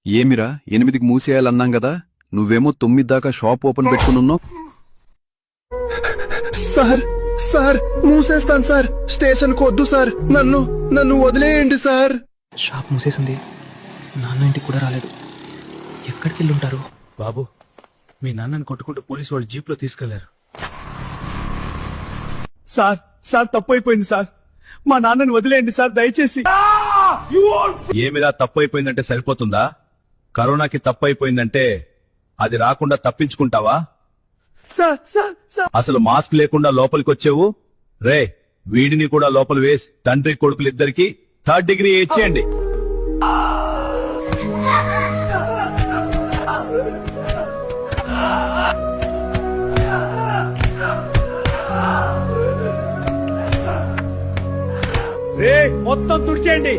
ఏమిరా 8కి మూసేయాలన్నాం గదా, నువ్వేమో 9 దాకా షాప్ ఓపెన్ పెట్టుకునున్నావు. సార్ సార్ మూసేస్తాను సార్. స్టేషన్ కు వద్దు సార్. నన్ను వదిలేయండి సార్. షాప్ మూసేసింది. నాన్న ఇంటికి కూడా రాలేదు. ఎక్కడికి వెళ్ళుంటారు? బాబు, మీ నాన్నని కొట్టుకుంటూ పోలీసు వాళ్ళు జీప్ లో తీసుకెళ్లారు. సార్ సార్ తప్పు అయిపోయింది సార్. మా నాన్నని వదిలేయండి సార్ దయచేసి. ఏమిరా తప్పు అయిపోయిందంటే సరిపోతుందా? కరోనాకి తప్పు అయిపోయిందంటే అది రాకుండా తప్పించుకుంటావా? సార్ సార్ సార్ అసలు మాస్క్ లేకుండా లోపలికి వచ్చేవు. రే, వీడిని కూడా లోపల వేసి తండ్రి కొడుకులిద్దరికి 3rd డిగ్రీ ఇచ్చేయండి. రే మొత్తం తుడిచేయండి.